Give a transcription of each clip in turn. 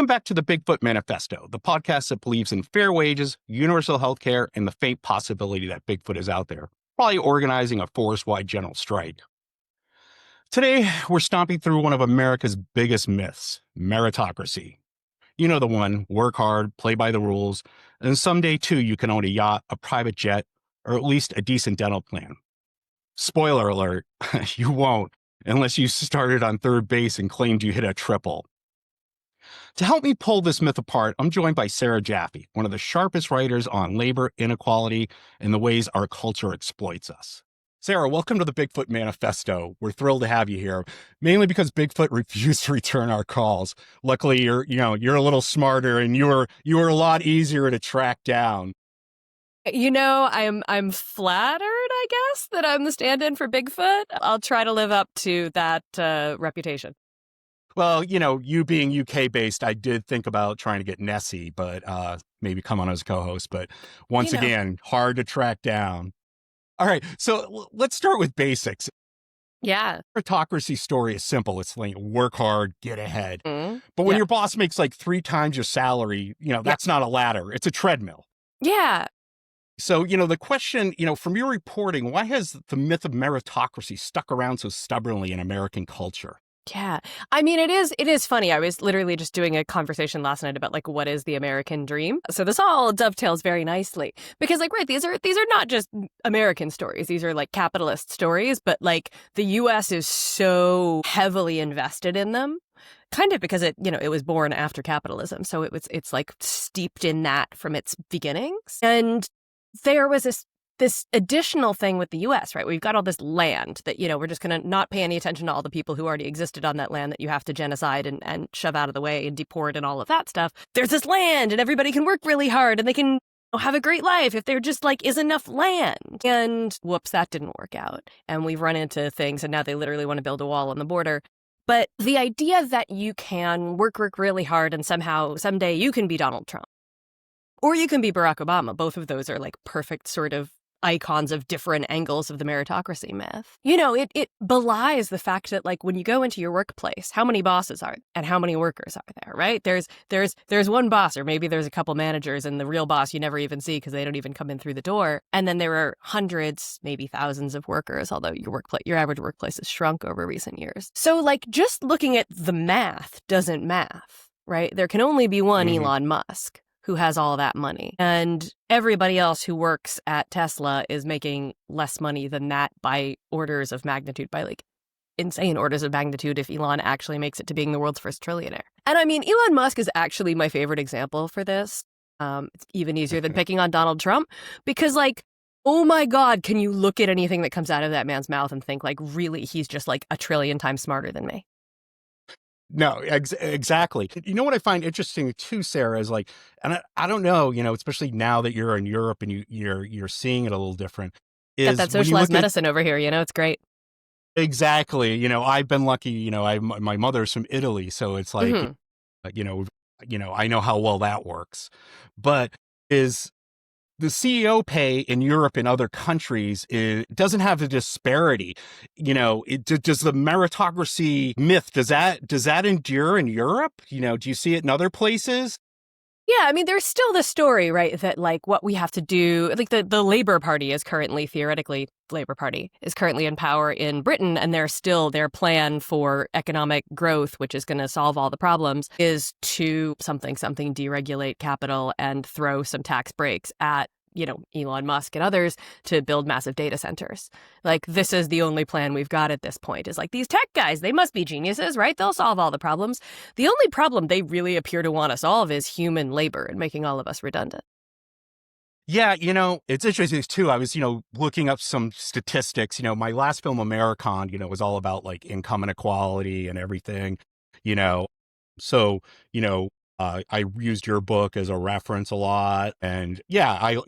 Welcome back to the Bigfoot Manifesto, the podcast that believes in fair wages, universal health care, and the faint possibility that Bigfoot is out there, probably organizing a forest-wide general strike. Today, we're stomping through one of America's biggest myths, meritocracy. You know the one, work hard, play by the rules, and someday, too, you can own a yacht, a private jet, or at least a decent dental plan. Spoiler alert, you won't, unless you started on third base and claimed you hit a triple. To help me pull this myth apart, I'm joined by Sarah Jaffe, one of the sharpest writers on labor, inequality, and the ways our culture exploits us. Sarah, welcome to the Bigfoot Manifesto. We're thrilled to have you here, mainly because Bigfoot refused to return our calls. Luckily, you're a little smarter and you were a lot easier to track down. I'm flattered, I guess, that I'm the stand-in for Bigfoot. I'll try to live up to that reputation. Well, you being UK-based, I did think about trying to get Nessie, but maybe come on as a co-host. But once again, hard to track down. All right, so let's start with basics. Yeah. Meritocracy story is simple. It's like work hard, get ahead. But when your boss makes like 3 times your salary, that's not a ladder. It's a treadmill. Yeah. So, the question, from your reporting, why has the myth of meritocracy stuck around so stubbornly in American culture? Yeah. I mean, it is funny. I was literally just doing a conversation last night about what is the American dream. So this all dovetails very nicely because right, these are not just American stories. These are capitalist stories, but the US is so heavily invested in them. Kind of because it was born after capitalism. So it's steeped in that from its beginnings. And there was this additional thing with the U.S., right? We've got all this land that, we're just going to not pay any attention to all the people who already existed on that land that you have to genocide and shove out of the way and deport and all of that stuff. There's this land and everybody can work really hard and they can have a great life if there just is enough land. And whoops, that didn't work out. And we've run into things and now they literally want to build a wall on the border. But the idea that you can work really hard and somehow someday you can be Donald Trump or you can be Barack Obama. Both of those are perfect sort of icons of different angles of the meritocracy myth. It belies the fact that when you go into your workplace, how many bosses are there and how many workers are there, right? There's one boss or maybe there's a couple managers and the real boss you never even see because they don't even come in through the door. And then there are hundreds, maybe thousands of workers, although your average workplace has shrunk over recent years. So just looking at the math doesn't math, right? There can only be one Elon Musk who has all that money. And everybody else who works at Tesla is making less money than that by orders of magnitude, by insane orders of magnitude if Elon actually makes it to being the world's first trillionaire. And I mean, Elon Musk is actually my favorite example for this. It's even easier than picking on Donald Trump because oh my God, can you look at anything that comes out of that man's mouth and think really he's just a trillion times smarter than me? No, exactly. You know what I find interesting too, Sarah, is and I don't know, especially now that you're in Europe and you're seeing it a little different. Got that socialized medicine over here, it's great. Exactly. I've been lucky, my mother's from Italy, so it's I know how well that works. But is the CEO pay in Europe and other countries doesn't have the disparity. Does the meritocracy myth, does that endure in Europe? Do you see it in other places? Yeah, I mean, there's still the story, right, that what we have to do, the Labour Party is currently, theoretically, Labour Party is currently in power in Britain, and their plan for economic growth, which is going to solve all the problems, is to something deregulate capital and throw some tax breaks at Elon Musk and others to build massive data centers. This is the only plan we've got at this point is these tech guys, they must be geniuses, right? They'll solve all the problems. The only problem they really appear to want to solve is human labor and making all of us redundant. Yeah, it's interesting too. I was, looking up some statistics. My last film, Americon, was all about income inequality and everything, So, I used your book as a reference a lot. And yeah,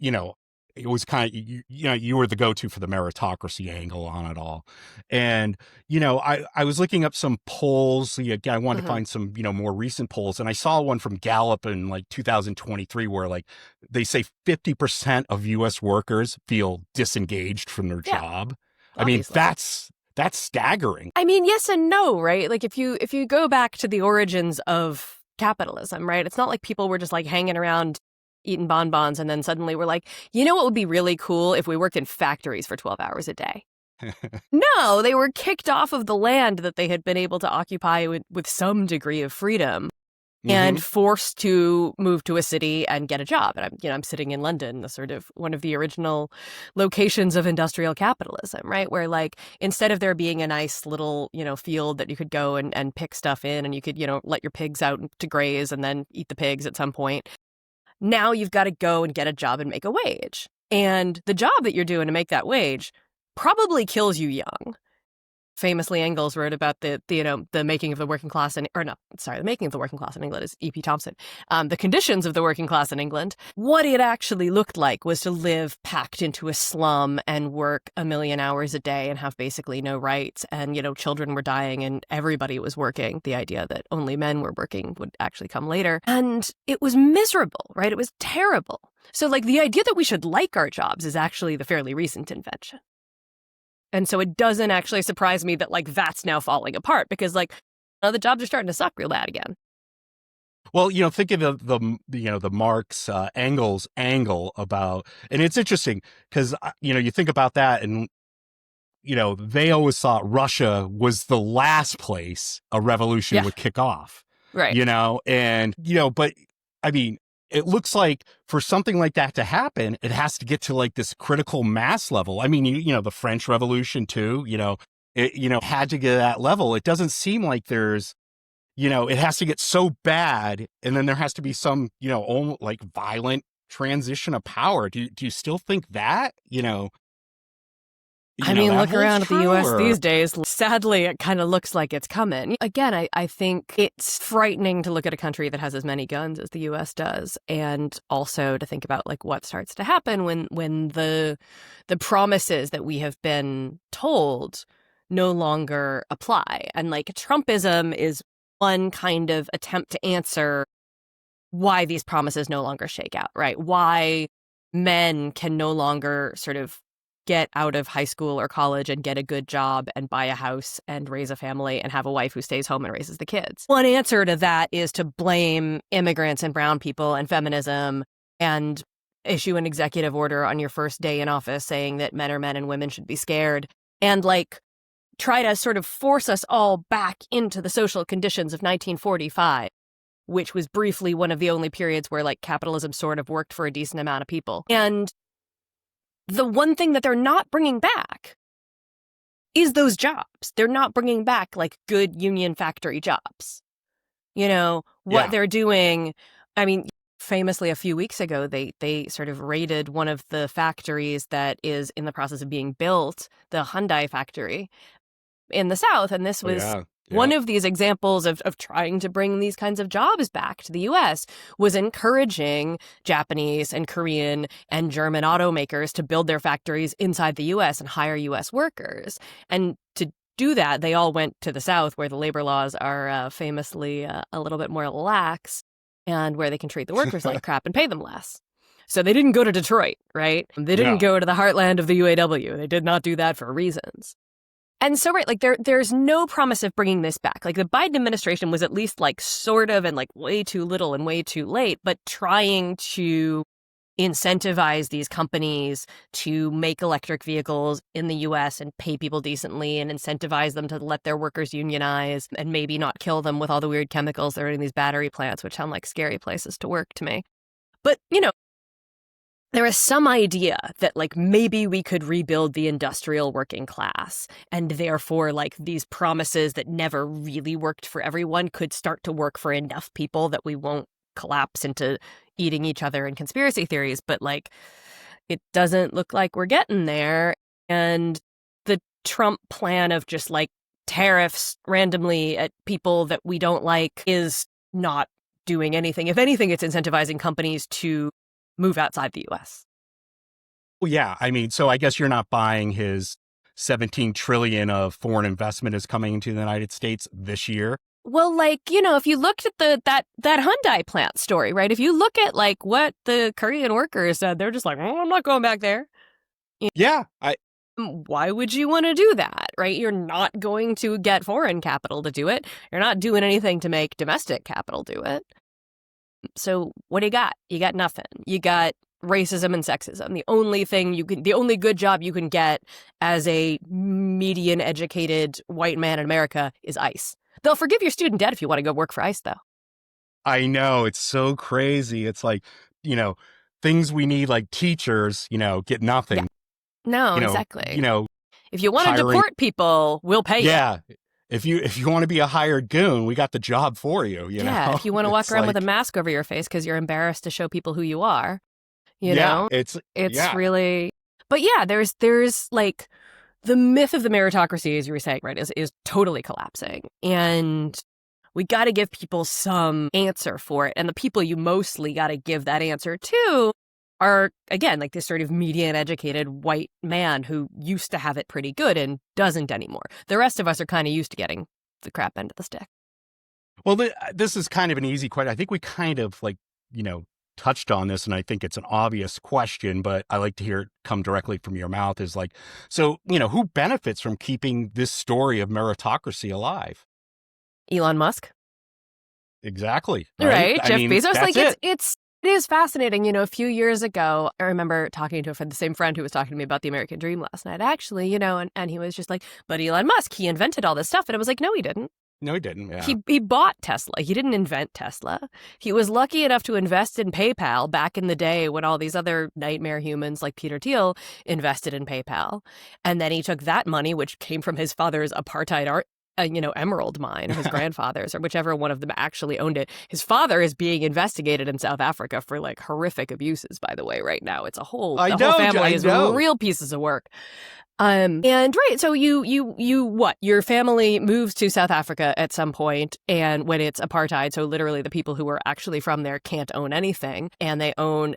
it was kind of, you were the go-to for the meritocracy angle on it all. And, I was looking up some polls. Again, I wanted to find some, more recent polls. And I saw one from Gallup in 2023 where they say 50% of U.S. workers feel disengaged from their job. Obviously. I mean, that's staggering. I mean, yes and no, right? If you go back to the origins of capitalism, right? It's not like people were just like hanging around eating bonbons and then suddenly we're like, you know what would be really cool if we worked in factories for 12 hours a day? No, they were kicked off of the land that they had been able to occupy with some degree of freedom and forced to move to a city and get a job. And I'm sitting in London, the sort of one of the original locations of industrial capitalism, right? Where like instead of there being a nice little, field that you could go and pick stuff in and you could, let your pigs out to graze and then eat the pigs at some point. Now you've got to go and get a job and make a wage. And the job that you're doing to make that wage probably kills you young. Famously, Engels wrote about the making of the working class the making of the working class in England is E.P. Thompson. The conditions of the working class in England, what it actually looked like was to live packed into a slum and work 1 million hours a day and have basically no rights. And, children were dying and everybody was working. The idea that only men were working would actually come later. And it was miserable, right? It was terrible. So like the idea that we should like our jobs is actually the fairly recent invention. And so it doesn't actually surprise me that like that's now falling apart because like the jobs are starting to suck real bad again. Well, think of the Marx Engels angle about, and it's interesting because you think about that and they always thought Russia was the last place a revolution would kick off, right? But I mean, it looks like for something like that to happen, it has to get to like this critical mass level. I mean, the French Revolution too, it had to get to that level. It doesn't seem like there's, it has to get so bad. And then there has to be some, almost like violent transition of power. Do you still think that, I mean, look around at the U.S. these days. Sadly, it kind of looks like it's coming. Again, I think it's frightening to look at a country that has as many guns as the U.S. does, and also to think about like what starts to happen when the promises that we have been told no longer apply. And like Trumpism is one kind of attempt to answer why these promises no longer shake out, right? Why men can no longer sort of get out of high school or college and get a good job and buy a house and raise a family and have a wife who stays home and raises the kids. One answer to that is to blame immigrants and brown people and feminism and issue an executive order on your first day in office saying that men are men and women should be scared and like try to sort of force us all back into the social conditions of 1945, which was briefly one of the only periods where like capitalism sort of worked for a decent amount of people. And the one thing that they're not bringing back is those jobs. They're not bringing back like good union factory jobs. What they're doing. I mean, famously a few weeks ago, they sort of raided one of the factories that is in the process of being built, the Hyundai factory in the South. And this was one of these examples of trying to bring these kinds of jobs back to the U.S. was encouraging Japanese and Korean and German automakers to build their factories inside the U.S. and hire U.S. workers. And to do that, they all went to the South where the labor laws are famously a little bit more lax and where they can treat the workers like crap and pay them less. So they didn't go to Detroit, right? They didn't go to the heartland of the UAW. They did not do that for reasons. And so, right, like there's no promise of bringing this back. Like the Biden administration was at least like sort of and like way too little and way too late, but trying to incentivize these companies to make electric vehicles in the U.S. and pay people decently and incentivize them to let their workers unionize and maybe not kill them with all the weird chemicals that are in these battery plants, which sound like scary places to work to me. But, there is some idea that like maybe we could rebuild the industrial working class and therefore like these promises that never really worked for everyone could start to work for enough people that we won't collapse into eating each other and conspiracy theories. But like it doesn't look like we're getting there. And the Trump plan of just like tariffs randomly at people that we don't like is not doing anything. If anything, it's incentivizing companies to move outside the U.S. Well, yeah. I mean, so I guess you're not buying his 17 trillion of foreign investment is coming into the United States this year. Well, like, if you looked at that Hyundai plant story, right? If you look at like what the Korean workers said, they're just like, I'm not going back there. Yeah. Why would you want to do that, right? You're not going to get foreign capital to do it. You're not doing anything to make domestic capital do it. So what do you got? You got nothing. You got racism and sexism. The only good job you can get as a median educated white man in America is ICE. They'll forgive your student debt if you want to go work for ICE, though. I know, it's so crazy. It's like, things we need, like teachers, get nothing. Yeah. No, exactly. If you want to deport people, we'll pay you. Yeah. If you want to be a hired goon, we got the job for you. Yeah. If you want to walk around with a mask over your face because you're embarrassed to show people who you are, know, it's really. But yeah, there's like the myth of the meritocracy, as you were saying, right, is totally collapsing, and we got to give people some answer for it, and the people you mostly got to give that answer to are, again, like this sort of median educated white man who used to have it pretty good and doesn't anymore. The rest of us are kind of used to getting the crap end of the stick. Well, this is kind of an easy question. I think we kind of touched on this, and I think it's an obvious question, but I like to hear it come directly from your mouth is like, so, who benefits from keeping this story of meritocracy alive? Elon Musk. Exactly. Right. Jeff Bezos. Like it is fascinating. A few years ago, I remember talking to the same friend who was talking to me about the American dream last night, actually, and he was just like, but Elon Musk, he invented all this stuff. And I was like, no, he didn't. No, he didn't. Yeah. He bought Tesla. He didn't invent Tesla. He was lucky enough to invest in PayPal back in the day when all these other nightmare humans like Peter Thiel invested in PayPal. And then he took that money, which came from his father's apartheid emerald mine, or his grandfather's, or whichever one of them actually owned it. His father is being investigated in South Africa for like horrific abuses, by the way, right now. It's whole family is real pieces of work. And right, so your family moves to South Africa at some point, and when it's apartheid, so literally the people who are actually from there can't own anything, and they own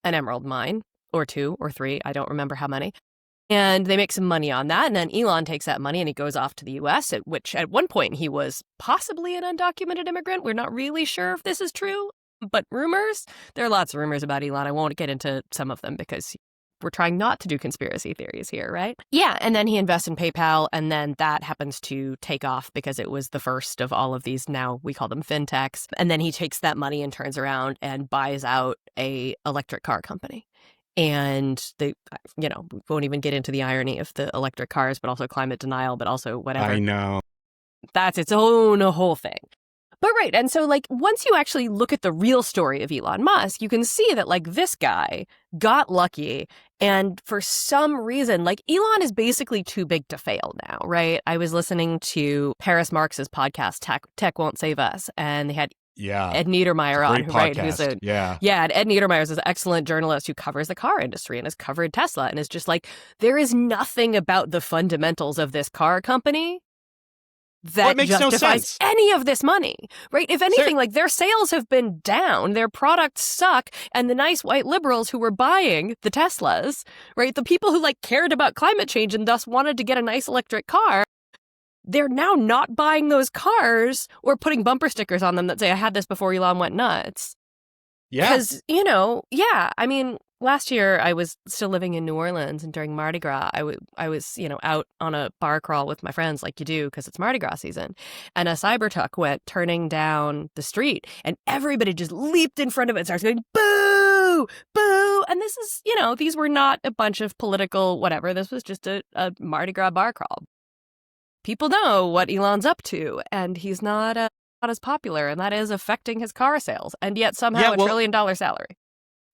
an emerald mine, or 2 or 3, I don't remember how many. And they make some money on that, and then Elon takes that money and he goes off to the U.S., which at one point he was possibly an undocumented immigrant. We're not really sure if this is true, but rumors. There are lots of rumors about Elon. I won't get into some of them because we're trying not to do conspiracy theories here, right? Yeah, and then he invests in PayPal, and then that happens to take off because it was the first of all of these, now we call them fintechs. And then he takes that money and turns around and buys out a electric car company. And they, we won't even get into the irony of the electric cars, but also climate denial, but also whatever. I know. That's its own whole thing. But right, and so like once you actually look at the real story of Elon Musk, you can see that like this guy got lucky, and for some reason, like Elon is basically too big to fail now, right? I was listening to Paris Marx's podcast, Tech Won't Save Us, and they had Ed Niedermeyer on, right? Who's and Ed Niedermeyer is this excellent journalist who covers the car industry and has covered Tesla, and is just like, there is nothing about the fundamentals of this car company that justifies any of this money, right? If anything, like their sales have been down, their products suck, and the nice white liberals who were buying the Teslas, right? The people who like cared about climate change and thus wanted to get a nice electric car, they're now not buying those cars or putting bumper stickers on them that say, I had this before Elon went nuts. Yeah. Because, I mean, last year I was still living in New Orleans, and during Mardi Gras, I was, out on a bar crawl with my friends like you do because it's Mardi Gras season. And a Cybertruck went turning down the street, and everybody just leaped in front of it and started going, boo, boo. And this is, these were not a bunch of political whatever. This was just a Mardi Gras bar crawl. People know what Elon's up to, and he's not as popular, and that is affecting his car sales, and yet somehow $1 trillion salary.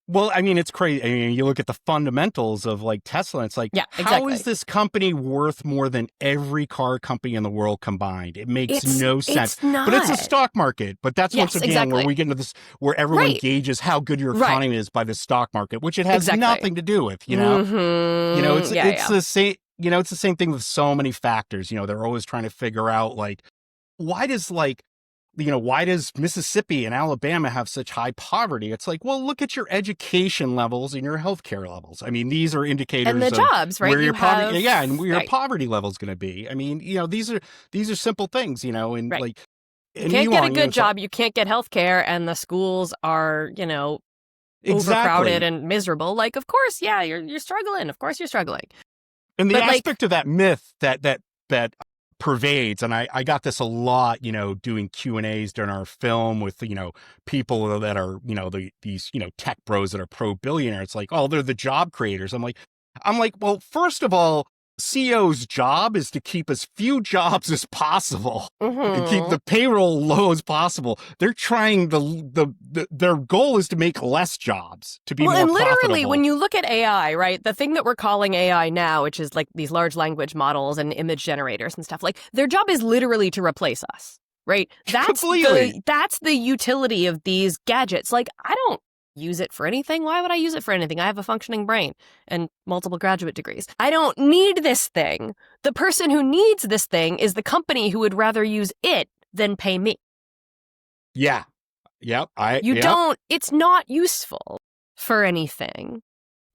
Well, I mean, it's crazy. I mean, you look at the fundamentals of like Tesla, it's like, how is this company worth more than every car company in the world combined? It makes no sense. It's not. But it's a stock market. But that's once again where we get into this, where everyone gauges how good your economy is by the stock market, which it has nothing to do with, Mm-hmm. It's the same. It's the same thing with so many factors. They're always trying to figure out like, why does Mississippi and Alabama have such high poverty? It's like, well, look at your education levels and your healthcare levels. I mean, these are indicators and the of jobs, right? Where your poverty, and where your poverty level is going to be. I mean, these are simple things, and like you can't get a good job, you can't get healthcare, and the schools are, overcrowded and miserable. Like, of course, you're struggling. Of course, you're struggling. And the But like, aspect of that myth that pervades, and I got this a lot, doing Q&As during our film with, people that are, these, tech bros that are pro billionaire. It's like, oh, they're the job creators. I'm like, well, first of all, CEO's job is to keep as few jobs as possible and keep the payroll low as possible. They're trying their goal is to make less jobs, to be more and literally, profitable. when you look at AI, right, the thing that we're calling AI now, which is like these large language models and image generators and stuff, like their job is literally to replace us, right? Completely. That's the utility of these gadgets. Like, I don't use it for anything. Why would I use it for anything? I have a functioning brain and multiple graduate degrees. I don't need this thing. The person who needs this thing is the company who would rather use it than pay me. Yeah. Yep. It's not useful for anything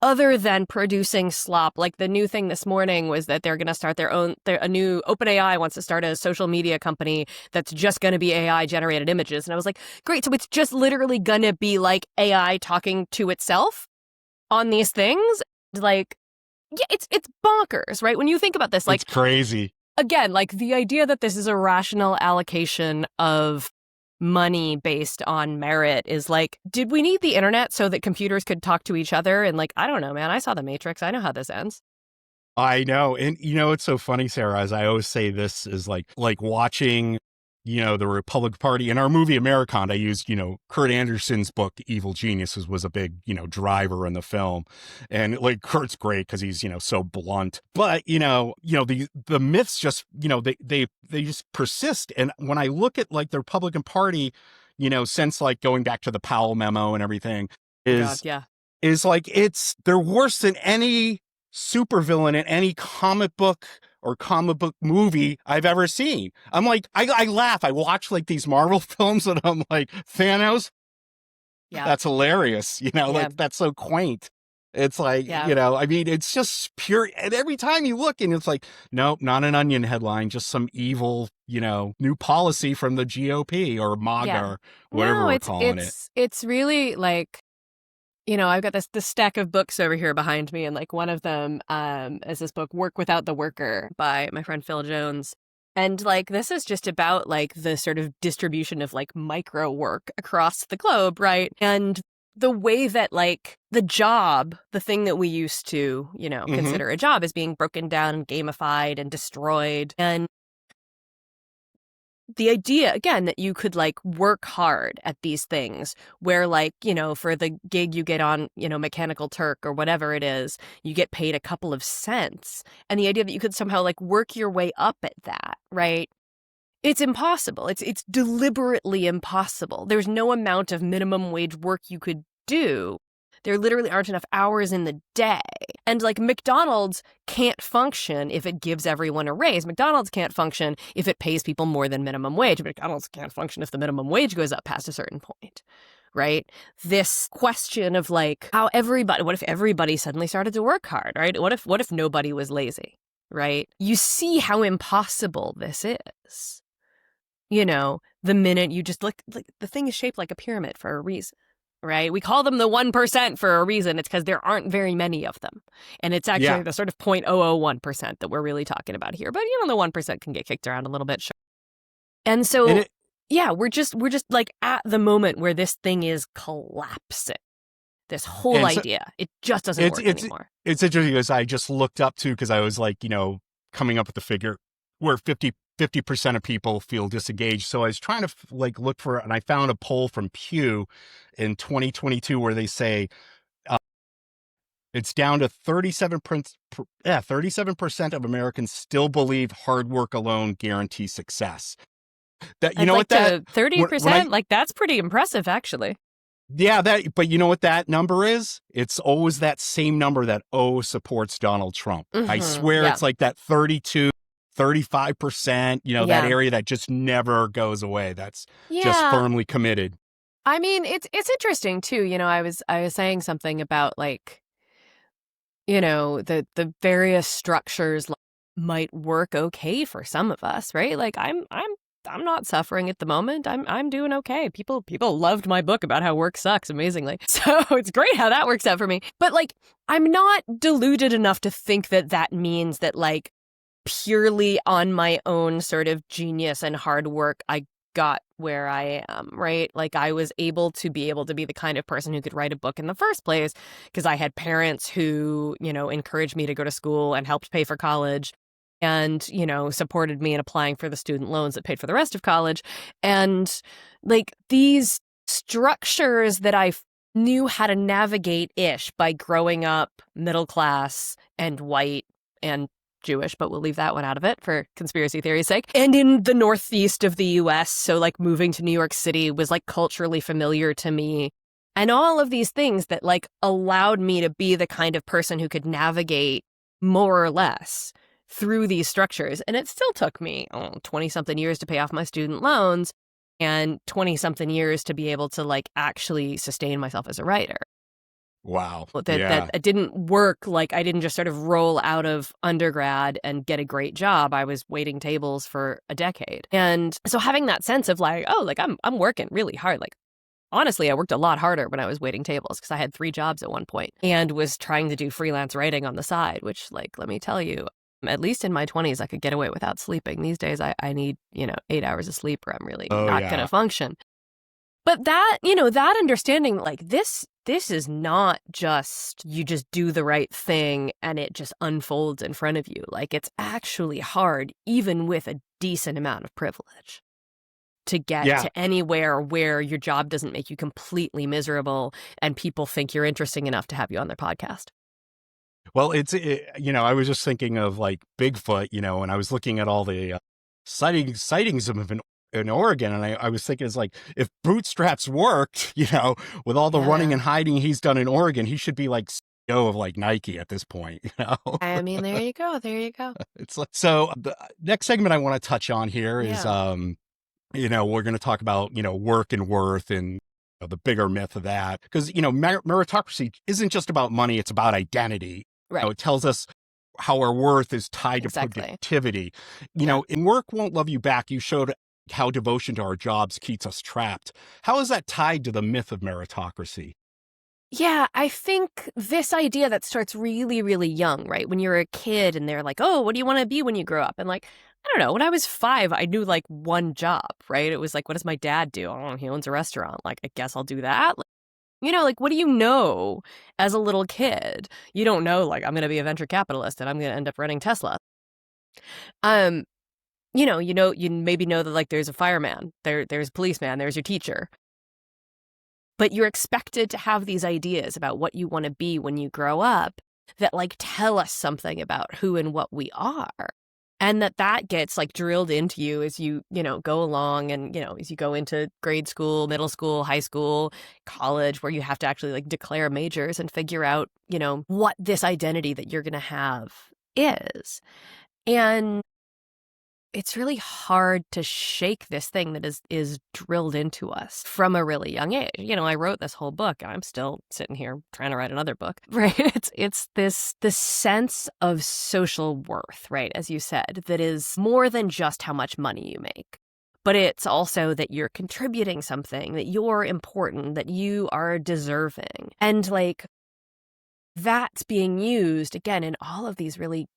other than producing slop. Like the new thing this morning was that they're going to start a new OpenAI wants to start a social media company that's just going to be AI generated images. And I was like, great. So it's just literally going to be like AI talking to itself on these things. Like, yeah, it's bonkers, right? When you think about this, like, it's crazy. Again, like the idea that this is a rational allocation of money based on merit is like, did we need the internet so that computers could talk to each other? And like, I don't know, man. I saw The Matrix. I know how this ends. I know. And it's so funny, Sarah, as I always say, this is like watching, the Republican Party. In our movie Americana, I used, Kurt Anderson's book, Evil Geniuses, was a big, driver in the film. And like Kurt's great because he's, so blunt. But, the myths just, they just persist. And when I look at like the Republican Party, since like going back to the Powell memo and everything, is like they're worse than any supervillain in any comic book or comic book movie I've ever seen. I'm like, I laugh. I watch like these Marvel films and I'm like, Thanos? Yeah. That's hilarious. Like that's so quaint. It's like, I mean, it's just pure. And every time you look and it's like, nope, not an Onion headline, just some evil, new policy from the GOP or MAGA or whatever we're calling it. It's really like, I've got this stack of books over here behind me, and like one of them is this book, Work Without the Worker by my friend Phil Jones. And like this is just about like the sort of distribution of like micro work across the globe, right? And the way that like the job, the thing that we used to, consider a job, is being broken down and gamified and destroyed. And the idea, again, that you could like work hard at these things where like, for the gig you get on, Mechanical Turk or whatever it is, you get paid a couple of cents. And the idea that you could somehow like work your way up at that, right? It's impossible. It's deliberately impossible. There's no amount of minimum wage work you could do. There literally aren't enough hours in the day. And like McDonald's can't function if it gives everyone a raise. McDonald's can't function if it pays people more than minimum wage. McDonald's can't function if the minimum wage goes up past a certain point, right? This question of like what if everybody suddenly started to work hard, right? What if nobody was lazy, right? You see how impossible this is. The minute you just look, like the thing is shaped like a pyramid for a reason. Right? We call them the 1% for a reason. It's because there aren't very many of them. And it's actually the sort of 0.001% that we're really talking about here. But, the 1% can get kicked around a little bit. Sure. And so, we're just like at the moment where this thing is collapsing. This whole idea. It just doesn't work anymore. It's interesting because I just looked up to, because I was like, coming up with the figure where 50% of people feel disengaged. So I was trying to look for, and I found a poll from Pew in 2022 where they say it's down to 37% of Americans still believe hard work alone guarantees success. That what that 30%, like that's pretty impressive actually. Yeah, but you know what that number is? It's always that same number that supports Donald Trump. I swear it's like that 32 35%, that area that just never goes away. That's just firmly committed. I mean, it's interesting too. I was saying something about like, the various structures might work okay for some of us, right? Like I'm I'm not suffering at the moment. I'm doing okay. People loved my book about how work sucks amazingly. So it's great how that works out for me. But like, I'm not deluded enough to think that that means that like purely on my own sort of genius and hard work, I got where I am, right? Like I was able to be the kind of person who could write a book in the first place because I had parents who, encouraged me to go to school and helped pay for college and, supported me in applying for the student loans that paid for the rest of college. And like these structures that I knew how to navigate-ish by growing up middle class and white and Jewish, but we'll leave that one out of it for conspiracy theory's sake. And in the northeast of the US, so like moving to New York City was like culturally familiar to me. And all of these things that like allowed me to be the kind of person who could navigate more or less through these structures. And it still took me 20-something years to pay off my student loans and 20-something years to be able to like actually sustain myself as a writer. Wow. That it didn't work. Like I didn't just sort of roll out of undergrad and get a great job. I was waiting tables for a decade. And so having that sense of like, oh, like I'm working really hard. Like honestly, I worked a lot harder when I was waiting tables because I had 3 jobs at one point and was trying to do freelance writing on the side, which like, let me tell you, at least in my 20s, I could get away without sleeping. These days, I need, 8 hours of sleep or I'm really not going to function. But that, that understanding, like this is not just you just do the right thing and it just unfolds in front of you. Like it's actually hard, even with a decent amount of privilege, to get to anywhere where your job doesn't make you completely miserable and people think you're interesting enough to have you on their podcast. Well, I was just thinking of like Bigfoot, and I was looking at all the sightings of him in Oregon. And I was thinking, it's like, if bootstraps worked, with all the running and hiding he's done in Oregon, he should be like CEO of like Nike at this point, I mean, there you go. It's like, so the next segment I want to touch on here is, we're going to talk about, work and worth and the bigger myth of that. Because, meritocracy isn't just about money, it's about identity. Right. It tells us how our worth is tied to productivity. In Work Won't Love You Back, you showed how devotion to our jobs keeps us trapped. How is that tied to the myth of meritocracy? Yeah, I think this idea that starts really, really young, right? When you're a kid and they're like, oh, what do you want to be when you grow up? And like, I don't know, when I was 5, I knew like one job, right? It was like, what does my dad do? Oh, he owns a restaurant. Like, I guess I'll do that. Like, what do you know as a little kid? You don't know, like, I'm going to be a venture capitalist and I'm going to end up running Tesla. You maybe know that like there's a fireman, there's a policeman, there's your teacher. But you're expected to have these ideas about what you want to be when you grow up that like tell us something about who and what we are. And that gets like drilled into you as you, go along and, as you go into grade school, middle school, high school, college, where you have to actually like declare majors and figure out, what this identity that you're going to have is. And it's really hard to shake this thing that is drilled into us from a really young age. I wrote this whole book and I'm still sitting here trying to write another book, right? It's this sense of social worth, right? As you said, that is more than just how much money you make. But it's also that you're contributing something, that you're important, that you are deserving. And like that's being used again in all of these really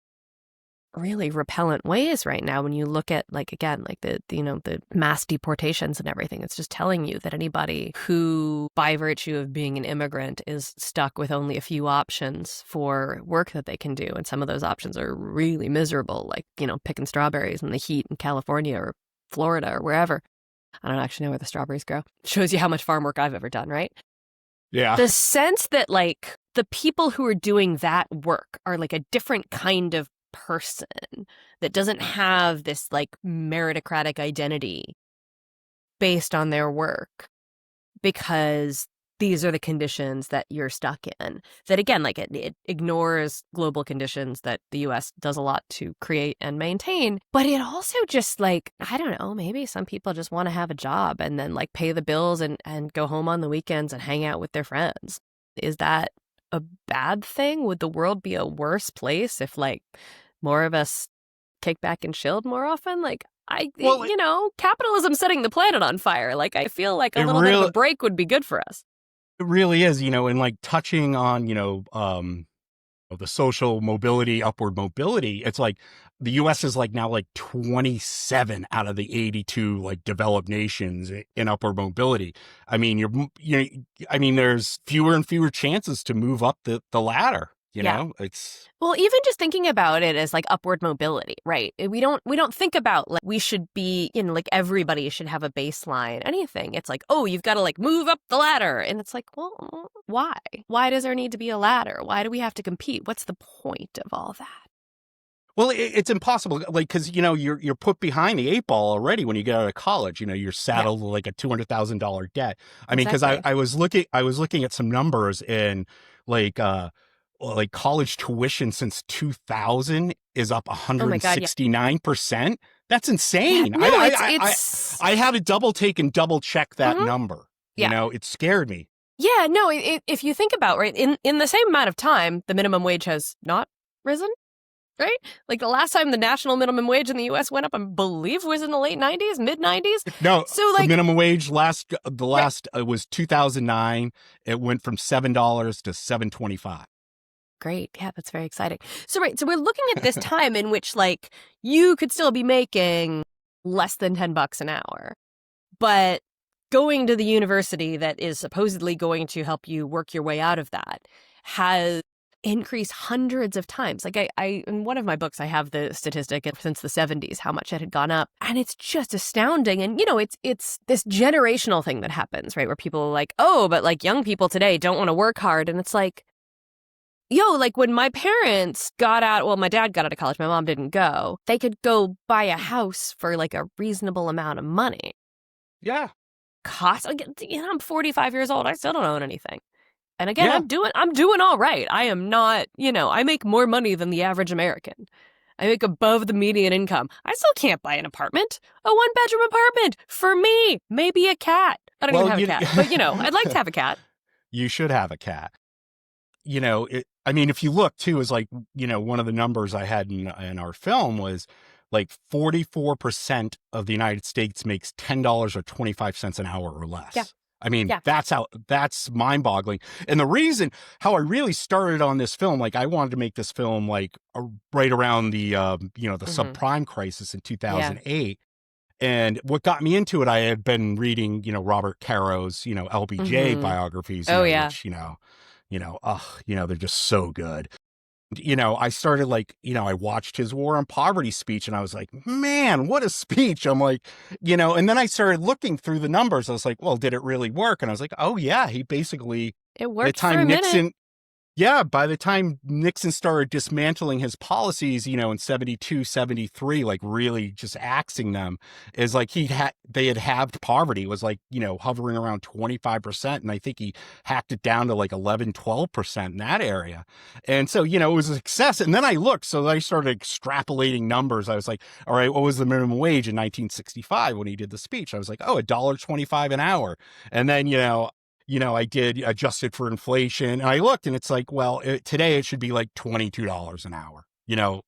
repellent ways right now when you look at like again like the mass deportations and everything. It's just telling you that anybody who by virtue of being an immigrant is stuck with only a few options for work that they can do, and some of those options are really miserable, like picking strawberries in the heat in California or Florida or wherever. I don't actually know where the strawberries grow. Shows you how much farm work I've ever done, right? Yeah. The sense that like the people who are doing that work are like a different kind of person that doesn't have this like meritocratic identity based on their work because these are the conditions that you're stuck in. That again, like it ignores global conditions that the US does a lot to create and maintain. But it also just like, I don't know, maybe some people just want to have a job and then like pay the bills and go home on the weekends and hang out with their friends. Is that a bad thing? Would the world be a worse place if like more of us kick back and chilled more often. Like, Well, capitalism's setting the planet on fire. Like, I feel like a it little bit of really, a break would be good for us. it really is, and like touching on, the social mobility, upward mobility. It's like the U.S. is like now like 27 out of the 82 like developed nations in upward mobility. I mean, there's fewer and fewer chances to move up the ladder. It's Well, even just thinking about it as like upward mobility, right? We don't think about like we should be, like everybody should have a baseline, anything. It's like, oh, you've got to like move up the ladder. And it's like, well, why? Why does there need to be a ladder? Why do we have to compete? What's the point of all that? Well, it's impossible, like, because you're put behind the 8 ball already when you get out of college. You're saddled with like a $200,000 debt. I mean, because Exactly. I was looking at some numbers in like college tuition since 2000 is up 169%. That's insane. Yeah, no, it's I had to double check that number. Yeah. It scared me. Yeah, no, if you think about, right, in the same amount of time, the minimum wage has not risen, right? Like the last time the national minimum wage in the U.S. went up, I believe, was in the late 90s, mid 90s. No, so like the minimum wage was 2009. It went from $7 to $7.25. Great. Yeah, that's very exciting. So we're looking at this time in which like you could still be making less than $10 an hour, but going to the university that is supposedly going to help you work your way out of that has increased hundreds of times. Like I in one of my books, I have the statistic since the 70s, how much it had gone up. And it's just astounding. And, it's this generational thing that happens, right? Where people are like, oh, but like young people today don't want to work hard. And it's like, like when my parents got out, well, my dad got out of college, my mom didn't go, they could go buy a house for like a reasonable amount of money. Yeah. I'm 45 years old. I still don't own anything. And again, I'm doing all right. I am not, I make more money than the average American. I make above the median income. I still can't buy an apartment, a 1-bedroom apartment for me, maybe a cat. I don't even have a cat, but I'd like to have a cat. You should have a cat. If you look too, is like, one of the numbers I had in our film was like 44% of the United States makes $10 or 25 cents an hour or less. Yeah. That's mind boggling. And the reason how I really started on this film, like I wanted to make this film like right around the, the subprime crisis in 2008. Yeah. And what got me into it, I had been reading, Robert Caro's, LBJ biographies. Which, they're just so good. I started I watched his War on Poverty speech and I was like, man, what a speech. I'm like, and then I started looking through the numbers. I was like, well, did it really work? And I was like, oh yeah, he basically, it worked for a minute. Yeah, by the time Nixon started dismantling his policies, in 72, 73, like really just axing them, is like they had halved poverty. It was like, hovering around 25%. And I think he hacked it down to like 11, 12% in that area. And so, it was a success. And then I looked, so I started extrapolating numbers. I was like, all right, what was the minimum wage in 1965 when he did the speech? I was like, oh, $1.25 an hour. And then, I did adjust it for inflation. And I looked and it's like, well, today it should be like $22 an hour,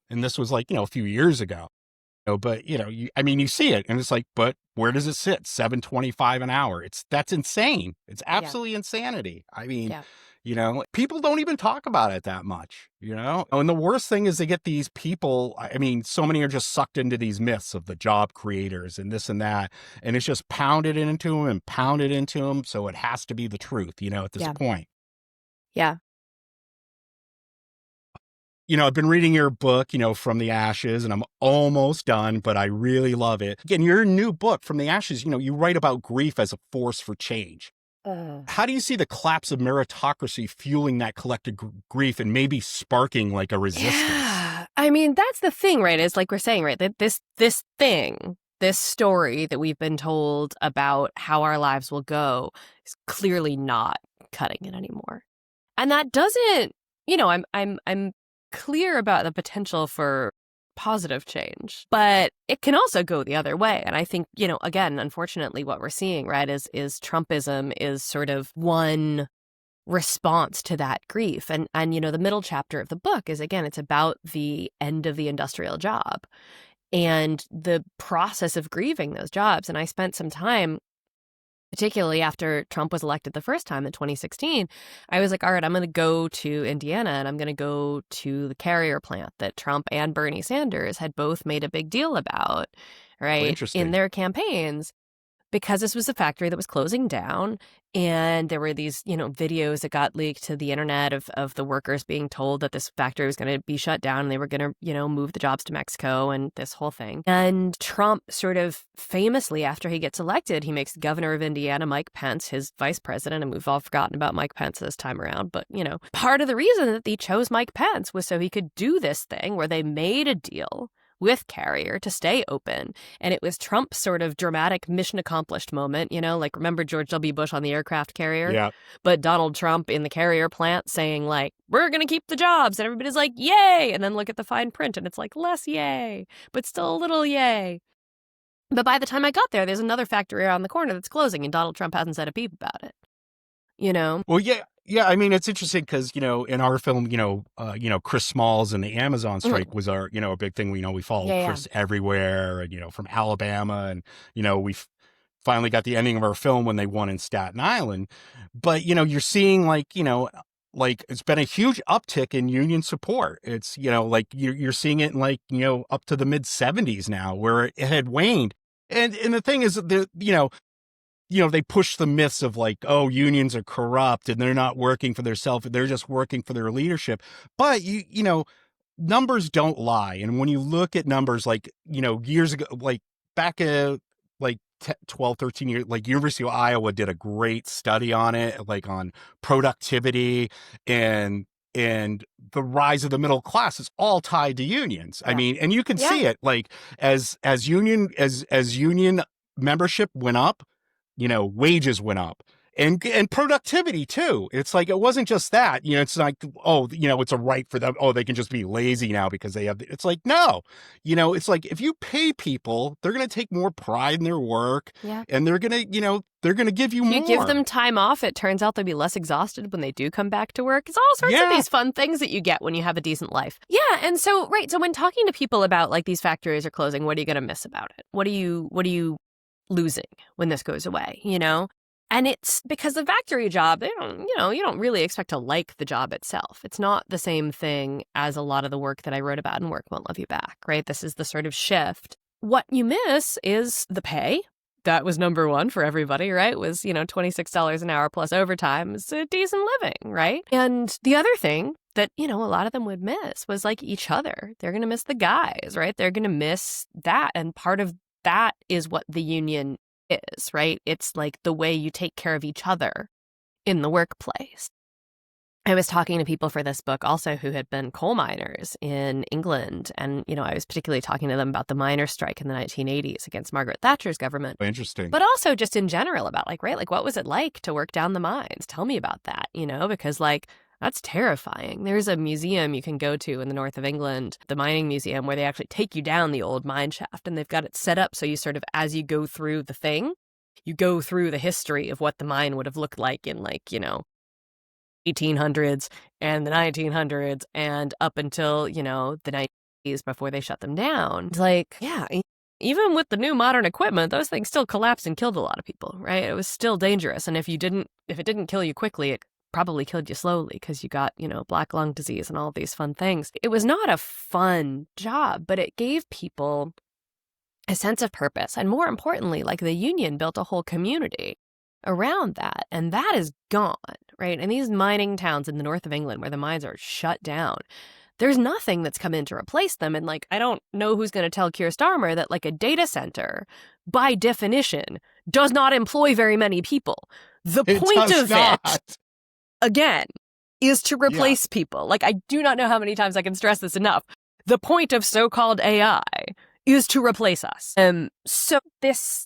and this was like, a few years ago. But, you see it and it's like, but where does it sit? $7.25 an hour. That's insane. It's absolutely insanity. I mean, people don't even talk about it that much, And the worst thing is they get these people, so many are just sucked into these myths of the job creators and this and that. And it's just pounded into them and pounded into them. So it has to be the truth, at this point. Yeah. I've been reading your book, From the Ashes, and I'm almost done, but I really love it. Again, your new book, From the Ashes, you write about grief as a force for change. How do you see the collapse of meritocracy fueling that collective grief and maybe sparking like a resistance? Yeah. That's the thing, right? It's like we're saying, right? That this story that we've been told about how our lives will go is clearly not cutting it anymore. And that doesn't, I'm clear about the potential for positive change, but it can also go the other way. And I think, again, unfortunately, what we're seeing, right, is Trumpism is sort of one response to that grief. And the middle chapter of the book is, again, it's about the end of the industrial job and the process of grieving those jobs. And I spent some time, particularly after Trump was elected the first time in 2016, I was like, all right, I'm going to go to Indiana and I'm going to go to the Carrier plant that Trump and Bernie Sanders had both made a big deal about, right, in their campaigns, because this was a factory that was closing down. And there were these, videos that got leaked to the internet of the workers being told that this factory was going to be shut down and they were going to, move the jobs to Mexico and this whole thing. And Trump sort of famously, after he gets elected, he makes the governor of Indiana, Mike Pence, his vice president. And we've all forgotten about Mike Pence this time around. But, part of the reason that he chose Mike Pence was so he could do this thing where they made a deal with Carrier to stay open. And it was Trump's sort of dramatic mission accomplished moment, like remember George W. Bush on the aircraft carrier? Yeah. But Donald Trump in the Carrier plant saying like, we're going to keep the jobs. And everybody's like, yay. And then look at the fine print and it's like less yay, but still a little yay. But by the time I got there, there's another factory around the corner that's closing and Donald Trump hasn't said a peep about it. Well, yeah. Yeah, I mean, it's interesting because, in our film, Chris Smalls and the Amazon strike was our, a big thing. We followed Chris everywhere and, from Alabama. And, we finally got the ending of our film when they won in Staten Island. But, you're seeing like it's been a huge uptick in union support. It's, you're seeing it in up to the mid 70s now where it had waned. And the thing is, they push the myths of like, oh, unions are corrupt and they're not working for themselves. They're just working for their leadership. But, numbers don't lie. And when you look at numbers like, years ago, like back 12, 13 years, like University of Iowa did a great study on it, like on productivity and the rise of the middle class is all tied to unions. Yeah. I mean, and you can see it like as union membership went up, wages went up and productivity too. It's like, it wasn't just that, it's like, oh, it's a right for them. Oh, they can just be lazy now because they have, it's like, no, it's like, if you pay people, they're going to take more pride in their work and they're going to, they're going to give you more. You give them time off. It turns out they'll be less exhausted when they do come back to work. It's all sorts of these fun things that you get when you have a decent life. Yeah. And so, right. So when talking to people about like these factories are closing, what are you going to miss about it? What are you losing when this goes away, And it's because the factory job, you don't really expect to like the job itself. It's not the same thing as a lot of the work that I wrote about in Work Won't Love You Back, right? This is the sort of shift. What you miss is the pay. That was number one for everybody, right? It was, $26 an hour plus overtime. It's a decent living, right? And the other thing that, a lot of them would miss was like each other. They're going to miss the guys, right? They're going to miss that. And part of that is what the union is, right? It's like the way you take care of each other in the workplace. I was talking to people for this book also who had been coal miners in England. And, I was particularly talking to them about the miners' strike in the 1980s against Margaret Thatcher's government. Interesting. But also just in general about what was it like to work down the mines? Tell me about that, because that's terrifying. There's a museum you can go to in the north of England, the mining museum, where they actually take you down the old mine shaft and they've got it set up so you sort of, as you go through the thing, you go through the history of what the mine would have looked like in 1800s and the 1900s and up until, the 90s before they shut them down. It's like, even with the new modern equipment, those things still collapsed and killed a lot of people, right? It was still dangerous. And if it didn't kill you quickly, it probably killed you slowly because you got, black lung disease and all of these fun things. It was not a fun job, but it gave people a sense of purpose. And more importantly, the union built a whole community around that. And that is gone, right? And these mining towns in the north of England where the mines are shut down, there's nothing that's come in to replace them. And I don't know who's going to tell Keir Starmer that a data center, by definition, does not employ very many people. The point of it, again, is to replace people. I do not know how many times I can stress this enough. The point of so-called AI is to replace us. So this,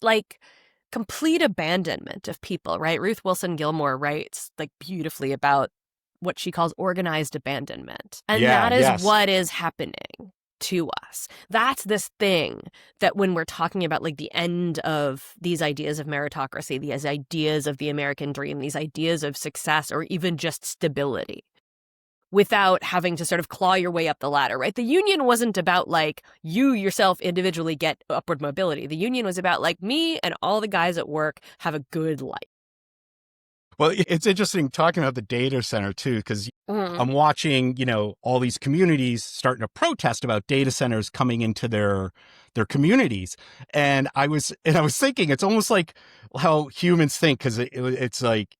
complete abandonment of people, right? Ruth Wilson Gilmore writes, beautifully about what she calls organized abandonment. And that is what is happening to us. That's this thing that when we're talking about like the end of these ideas of meritocracy, these ideas of the American dream, these ideas of success, or even just stability, without having to sort of claw your way up the ladder, right? The union wasn't about like you yourself individually get upward mobility. The union was about like me and all the guys at work have a good life. Well, it's interesting talking about the data center too, because I'm watching, all these communities starting to protest about data centers coming into their communities, and I was thinking it's almost like how humans think, because it's like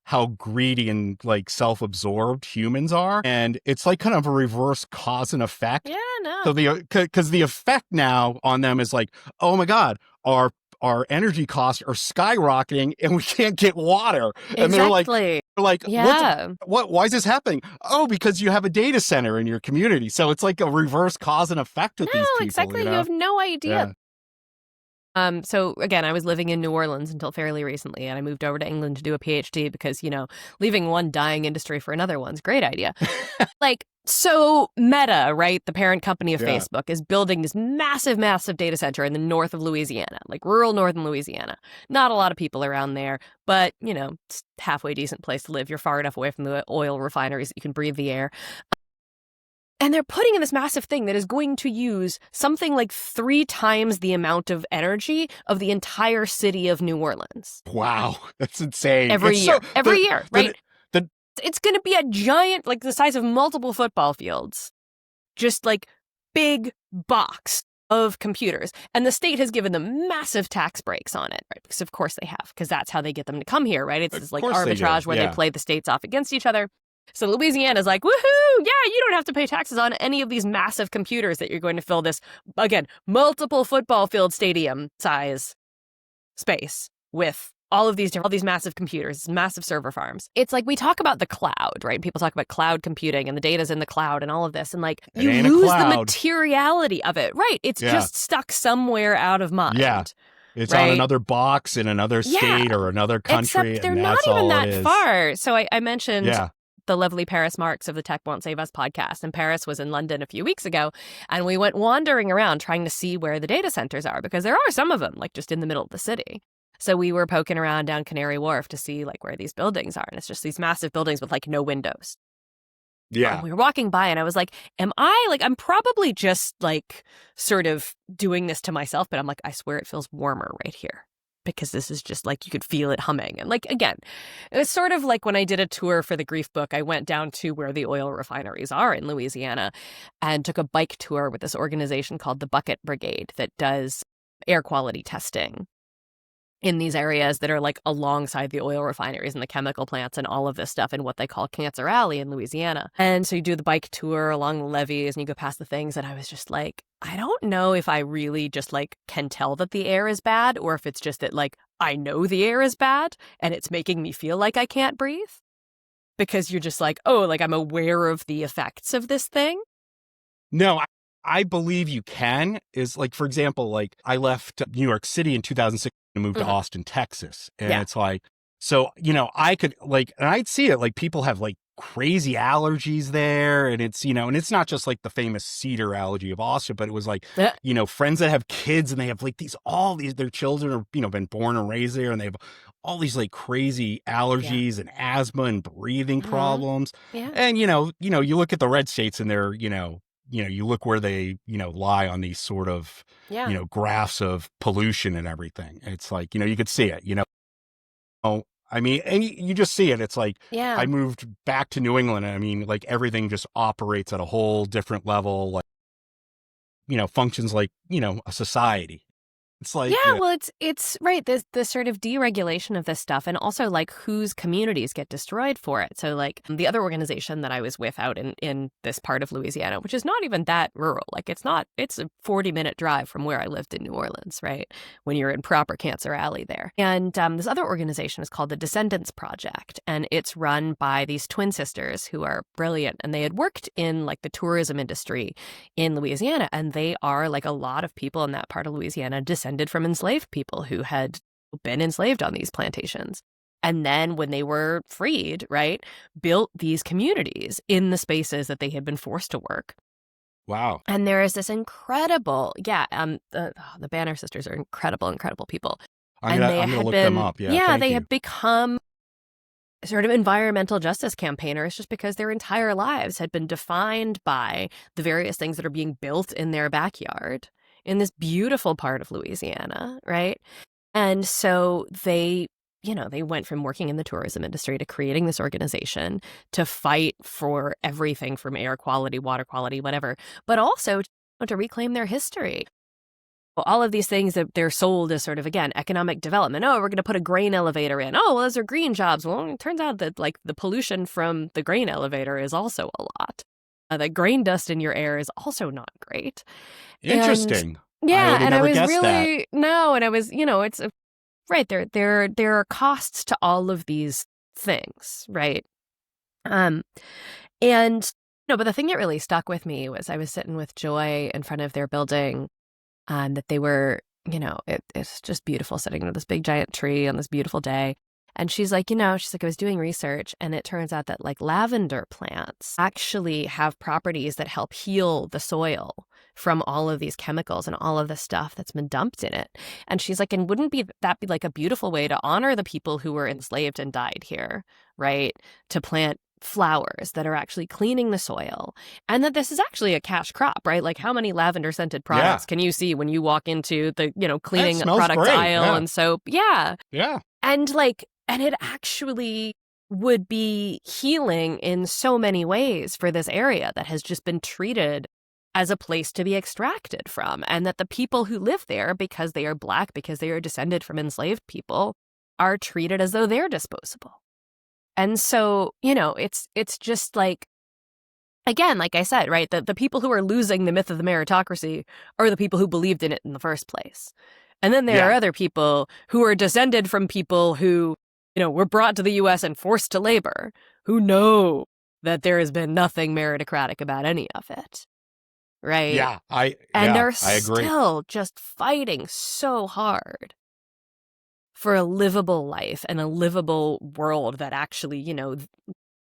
how greedy and like self-absorbed humans are, and it's like kind of a reverse cause and effect. Yeah, no. So because the effect now on them is like, oh my God, our energy costs are skyrocketing and we can't get water. And exactly. they're like, yeah. why is this happening? Oh, because you have a data center in your community. So it's like a reverse cause and effect with these people. Exactly. You have no idea. So again, I was living in New Orleans until fairly recently, and I moved over to England to do a PhD because, leaving one dying industry for another one's a great idea. So Meta, right, the parent company of Facebook, is building this massive, massive data center in the north of Louisiana, like rural northern Louisiana. Not a lot of people around there, but, it's a halfway decent place to live. You're far enough away from the oil refineries that you can breathe the air. And they're putting in this massive thing that is going to use something like 3 times the amount of energy of the entire city of New Orleans. Wow, that's insane. Every year, right? It's going to be a giant, like the size of multiple football fields, just like big box of computers. And the state has given them massive tax breaks on it, right? Because of course they have, because that's how they get them to come here, right? It's this like arbitrage where they play the states off against each other. So Louisiana's like, woohoo, yeah, you don't have to pay taxes on any of these massive computers that you're going to fill this, again, multiple football field stadium size space with all these massive computers, massive server farms. It's like we talk about the cloud, right? People talk about cloud computing and the data's in the cloud and all of this. And like you lose the materiality of it, right? It's just stuck somewhere out of mind. Yeah. It's on another box in another state or another country. Except they're not even that far. So I mentioned the lovely Paris Marks of the Tech Won't Save Us podcast. And Paris was in London a few weeks ago. And we went wandering around trying to see where the data centers are, because there are some of them, like just in the middle of the city. So we were poking around down Canary Wharf to see like where these buildings are. And it's just these massive buildings with like no windows. Yeah. And we were walking by and I was like, I'm probably just like sort of doing this to myself, but I'm like, I swear it feels warmer right here. Because this is just like, you could feel it humming. And like, again, it was sort of like when I did a tour for the Grief book, I went down to where the oil refineries are in Louisiana and took a bike tour with this organization called the Bucket Brigade that does air quality testing in these areas that are like alongside the oil refineries and the chemical plants and all of this stuff in what they call Cancer Alley in Louisiana. And so you do the bike tour along the levees and you go past the things, and I was just like, I don't know if I really just like can tell that the air is bad, or if it's just that like I know the air is bad and it's making me feel like I can't breathe, because you're just like, oh, like I'm aware of the effects of this thing. No, I believe you can. Is like, for example, like I left New York City in 2006 and moved to Austin, Texas. And it's like, so, I could like, and I'd see it like people have like crazy allergies there. And it's, and it's not just like the famous cedar allergy of Austin, but it was like, friends that have kids and they have like their children are, been born and raised there, and they have all these like crazy allergies and asthma and breathing problems. Yeah. And, you look at the red states and they're, you look where they, lie on these sort of, graphs of pollution and everything. It's like, you could see it, I mean, and you just see it. It's like, I moved back to New England. And I mean, like everything just operates at a whole different level, like, functions like, a society. It's like, well, it's right. This sort of deregulation of this stuff, and also like whose communities get destroyed for it. So like the other organization that I was with out in this part of Louisiana, which is not even that rural, like it's a 40-minute drive from where I lived in New Orleans, right? When you're in proper Cancer Alley there. And this other organization is called the Descendants Project, and it's run by these twin sisters who are brilliant, and they had worked in like the tourism industry in Louisiana, and they are, like a lot of people in that part of Louisiana, descended from enslaved people who had been enslaved on these plantations. And then when they were freed, right, built these communities in the spaces that they had been forced to work. Wow. And there is this incredible, the Banner sisters are incredible people. I'm And they gonna had look them been, up. Yeah, thank they you. had become sort of environmental justice campaigners just because their entire lives had been defined by the various things that are being built in their backyard in this beautiful part of Louisiana, right? And so they went from working in the tourism industry to creating this organization to fight for everything from air quality, water quality, whatever, but also to reclaim their history. Well, all of these things that they're sold as sort of, again, economic development. Oh, we're going to put a grain elevator in. Oh, well, those are green jobs. Well, it turns out that like the pollution from the grain elevator is also a lot. The grain dust in your air is also not great. Interesting. And I would have and I never was guessed that. really no, and I was, it's right there are costs to all of these things, right? And no, but the thing that really stuck with me was I was sitting with Joy in front of their building. That they were, it's just beautiful sitting under this big giant tree on this beautiful day. And she's like, I was doing research and it turns out that like lavender plants actually have properties that help heal the soil from all of these chemicals and all of the stuff that's been dumped in it. And she's like, and wouldn't that be like a beautiful way to honor the people who were enslaved and died here, right? To plant flowers that are actually cleaning the soil, and that this is actually a cash crop, right? Like how many lavender scented products can you see when you walk into the, cleaning products great. aisle and soap? Yeah. Yeah. And it actually would be healing in so many ways for this area that has just been treated as a place to be extracted from. And that the people who live there, because they are Black, because they are descended from enslaved people, are treated as though they're disposable. And so, it's just like, again, like I said, right, the people who are losing the myth of the meritocracy are the people who believed in it in the first place. And then there are other people who are descended from people who, were brought to the U.S. and forced to labor, who know that there has been nothing meritocratic about any of it, right? Yeah, I they're agree. still just fighting so hard for a livable life and a livable world that actually,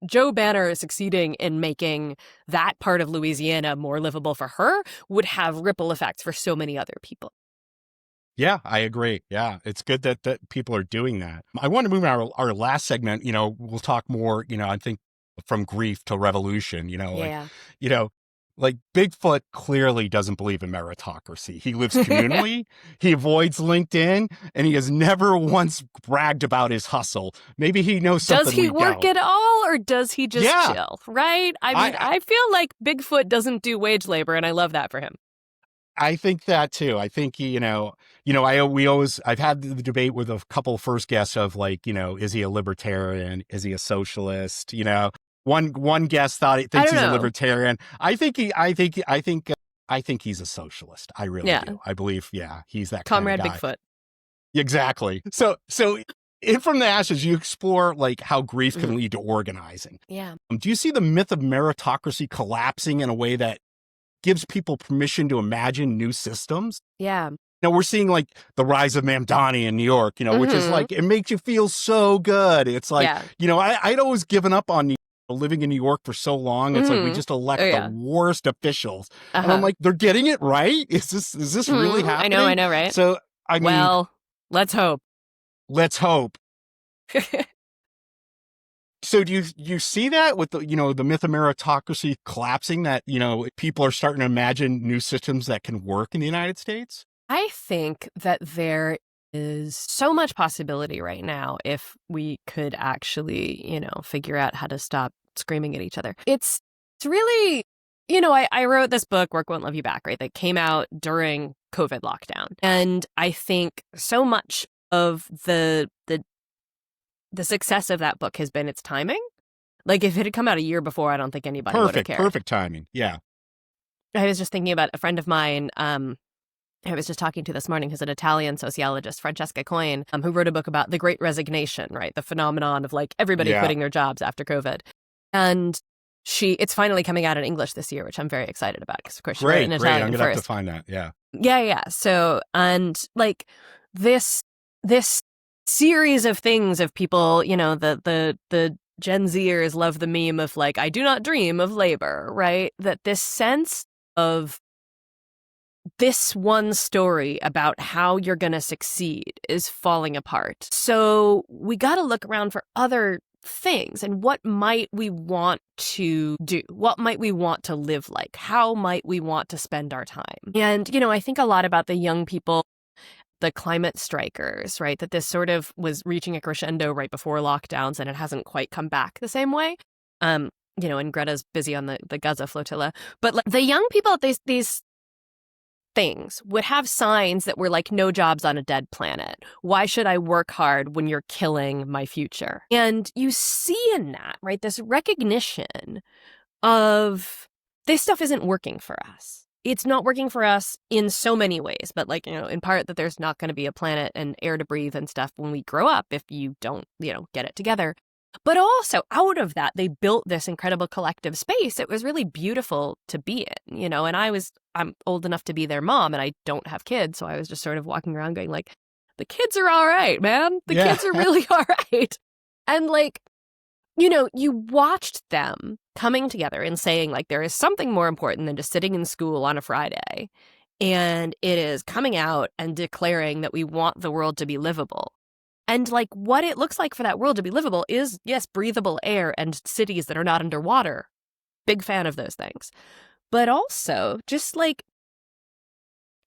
Joe Banner succeeding in making that part of Louisiana more livable for her would have ripple effects for so many other people. Yeah, I agree. Yeah, it's good that people are doing that. I want to move on our last segment. We'll talk more, I think from grief to revolution, like Bigfoot clearly doesn't believe in meritocracy. He lives communally, he avoids LinkedIn, and he has never once bragged about his hustle. Maybe he knows something. Does he work at all, or does he just chill, right? I mean, I feel like Bigfoot doesn't do wage labor, and I love that for him. I think that too. I think, I've had the debate with a couple first guests of like, is he a libertarian? Is he a socialist? One guest thinks he's a libertarian. I think he's a socialist. I really do. I believe, he's that Comrade kind of guy. Bigfoot. Exactly. So in From the Ashes, you explore like how grief can lead to organizing. Yeah. Do you see the myth of meritocracy collapsing in a way that gives people permission to imagine new systems? Yeah. Now we're seeing like the rise of Mamdani in New York, which is like, it makes you feel so good. It's like, I'd always given up on living in New York for so long. It's like we just elect the worst officials. And I'm like, they're getting it right? Is this really happening? I know, right? So I mean, well, let's hope. Let's hope. So do you see that with the myth of meritocracy collapsing, that, people are starting to imagine new systems that can work in the United States? I think that there is so much possibility right now if we could actually, figure out how to stop screaming at each other. It's really, I wrote this book, Work Won't Love You Back, right? That came out during COVID lockdown. And I think so much of the success of that book has been its timing. Like if it had come out a year before, I don't think anybody would have cared. Perfect timing. Yeah. I was just thinking about a friend of mine, I was just talking to this morning, who's an Italian sociologist, Francesca Coyne, who wrote a book about the Great Resignation, right? The phenomenon of like everybody quitting their jobs after COVID. And it's finally coming out in English this year, which I'm very excited about because of course she wrote in Italian I'm gonna first. have to find that. Yeah. Yeah. So, and like this series of things of people, the Gen Zers love the meme of like, I do not dream of labor, right? That this sense of this one story about how you're going to succeed is falling apart. So we got to look around for other things. And what might we want to do? What might we want to live like? How might we want to spend our time? And, I think a lot about the young people, the climate strikers, right? That this sort of was reaching a crescendo right before lockdowns, and it hasn't quite come back the same way. And Greta's busy on the Gaza flotilla. But like the young people at these things would have signs that were like, no jobs on a dead planet. Why should I work hard when you're killing my future? And you see in that, right, this recognition of this stuff isn't working for us. It's not working for us in so many ways, but like, in part that there's not going to be a planet and air to breathe and stuff when we grow up if you don't, get it together. But also out of that, they built this incredible collective space. It was really beautiful to be in, and I'm old enough to be their mom and I don't have kids. So I was just sort of walking around going like, the kids are all right, man. The kids are really all right. And like, you watched them coming together and saying like, there is something more important than just sitting in school on a Friday. And it is coming out and declaring that we want the world to be livable. And like what it looks like for that world to be livable is, yes, breathable air and cities that are not underwater. Big fan of those things. But also just like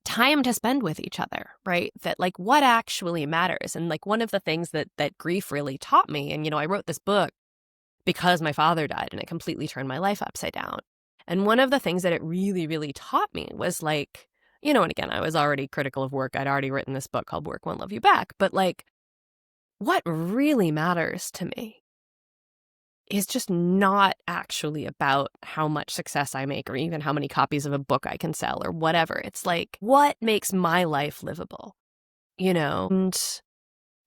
time to spend with each other, right? That like what actually matters. And like one of the things that grief really taught me, and I wrote this book because my father died and it completely turned my life upside down. And one of the things that it really, really taught me was like, and again, I was already critical of work. I'd already written this book called Work Won't Love You Back. But like, what really matters to me is just not actually about how much success I make or even how many copies of a book I can sell or whatever. It's like, what makes my life livable? And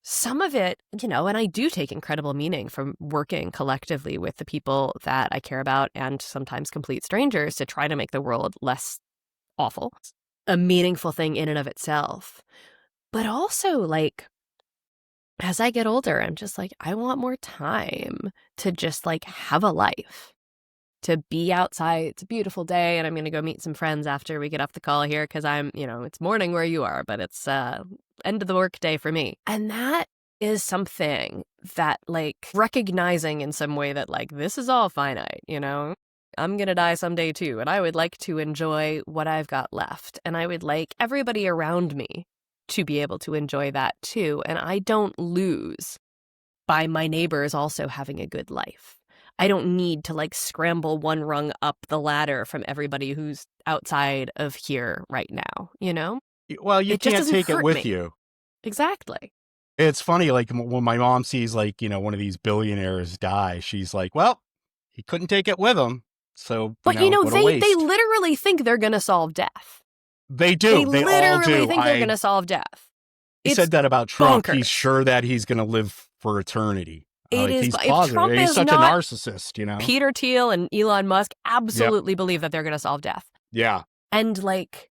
some of it, and I do take incredible meaning from working collectively with the people that I care about and sometimes complete strangers to try to make the world less awful, a meaningful thing in and of itself. But also like, as I get older, I'm just like, I want more time to just like have a life, to be outside. It's a beautiful day and I'm going to go meet some friends after we get off the call here because I'm, it's morning where you are, but it's end of the work day for me. And that is something that like recognizing in some way that like, this is all finite, I'm going to die someday too. And I would like to enjoy what I've got left. And I would like everybody around me to be able to enjoy that too. And I don't lose by my neighbors also having a good life. I don't need to like scramble one rung up the ladder from everybody who's outside of here right now, Well, you can't take it with you. Exactly. It's funny, like when my mom sees like, one of these billionaires die, she's like, well, he couldn't take it with him. So, but what a waste. They literally think they're going to solve death. They do. They all do. Think they're going to solve death. He said that about Trump. Bonkers. He's sure that he's going to live for eternity. He's positive. Trump he's is such a not, narcissist, Peter Thiel and Elon Musk absolutely believe that they're going to solve death. Yeah. And like,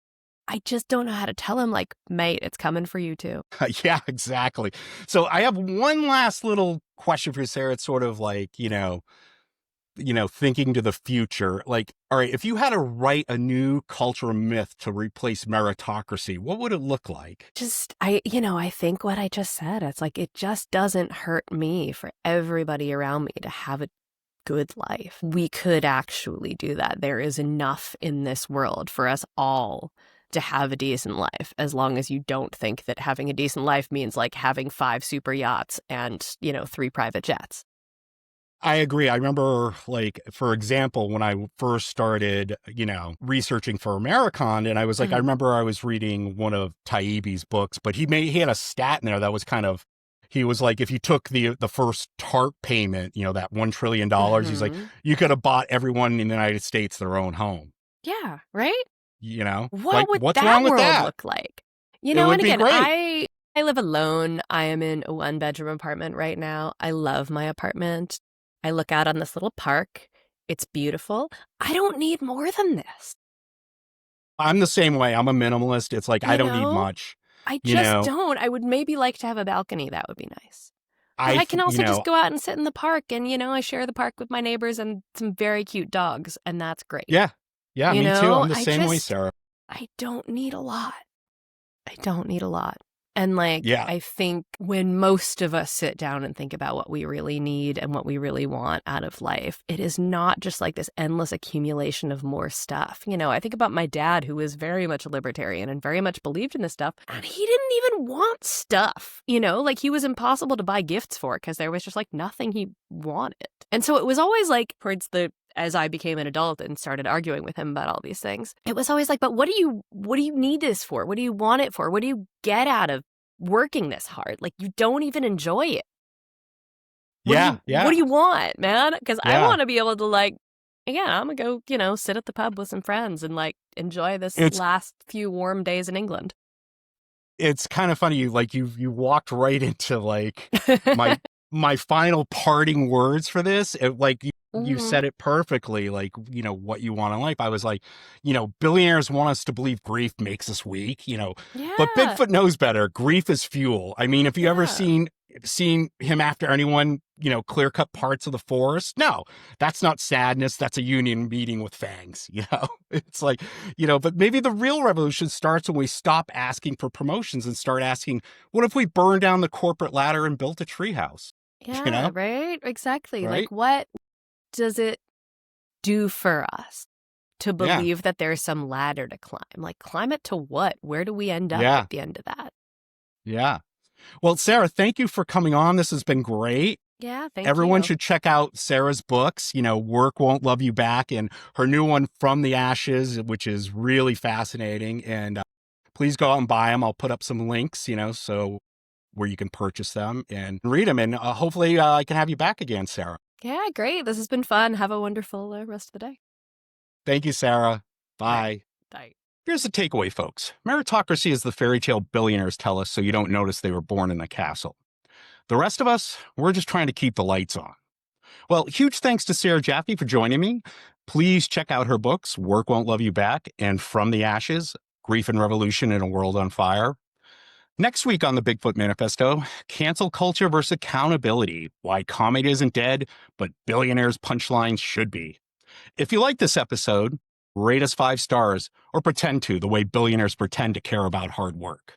I just don't know how to tell him, like, mate, it's coming for you too. Yeah, exactly. So I have one last little question for you, Sarah. It's sort of like, thinking to the future, like, all right, if you had to write a new cultural myth to replace meritocracy, what would it look like? I think what I just said, it's like, it just doesn't hurt me for everybody around me to have a good life. We could actually do that. There is enough in this world for us all to have a decent life, as long as you don't think that having a decent life means like having 5 super yachts and, 3 private jets. I agree. I remember, like, for example, when I first started, researching for Americon, and I was like, I remember I was reading one of Taibbi's books, but he had a stat in there that was kind of, he was like, if you took the first TARP payment, that $1 trillion, he's like, you could have bought everyone in the United States their own home. Yeah, right? What like, would what's that wrong with world that? look like? It And would be again, great. I live alone. I am in a 1-bedroom apartment right now. I love my apartment. I look out on this little park. It's beautiful. I don't need more than this. I'm the same way. I'm a minimalist. It's like, I don't need much. I just don't. I would maybe like to have a balcony. That would be nice. But I can also just go out and sit in the park and, I share the park with my neighbors and some very cute dogs, and that's great. Yeah. Yeah, You me too. know, I'm the same way, Sarah. I don't need a lot. I don't need a lot. And like, Yeah. I think when most of us sit down and think about what we really need and what we really want out of life, it is not just like this endless accumulation of more stuff. You know, I think about my dad, who was very much a libertarian and very much believed in this stuff, and he didn't even want stuff. You know, like he was impossible to buy gifts for because there was just like nothing he wanted. And so it was always like towards the as I became an adult and started arguing with him about all these things, it was always like, but what do you need this for? What do you want it for? What do you get out of working this hard? Like, you don't even enjoy it. What do you want, man? Because I want to be able to like, yeah, I'm gonna go, you know, sit at the pub with some friends and like enjoy this last few warm days in England. It's kind of funny. You walked right into like my final parting words for this. You said it perfectly, like, you know, what you want in life. I was like, you know, billionaires want us to believe grief makes us weak, you know, but Bigfoot knows better. Grief is fuel. I mean, if you ever seen him after anyone, you know, clear cut parts of the forest, no, that's not sadness. That's a union meeting with fangs, you know. It's like, you know, but maybe the real revolution starts when we stop asking for promotions and start asking, what if we burn down the corporate ladder and built a treehouse? Yeah, you know? right? Exactly. Right? Like, what does it do for us to believe that there's some ladder to climb? Like, climb it to what? Where do we end up at the end of that? Yeah. Well, Sarah, thank you for coming on. This has been great. Yeah, thank you. Everyone should check out Sarah's books, you know, Work Won't Love You Back, and her new one, From the Ashes, which is really fascinating. And please go out and buy them. I'll put up some links, you know, so where you can purchase them and read them. And hopefully I can have you back again, Sarah. Yeah, great. This has been fun. Have a wonderful rest of the day. Thank you, Sarah. Bye. Bye. Here's the takeaway, folks. Meritocracy is the fairy tale billionaires tell us so you don't notice they were born in a castle. The rest of us, we're just trying to keep the lights on. Well, huge thanks to Sarah Jaffe for joining me. Please check out her books, Work Won't Love You Back and From the Ashes, Grief and Revolution in a World on Fire. Next week on the Bigfoot Manifesto, cancel culture versus accountability, why comedy isn't dead, but billionaires' punchlines should be. If you like this episode, rate us 5 stars or pretend to, the way billionaires pretend to care about hard work.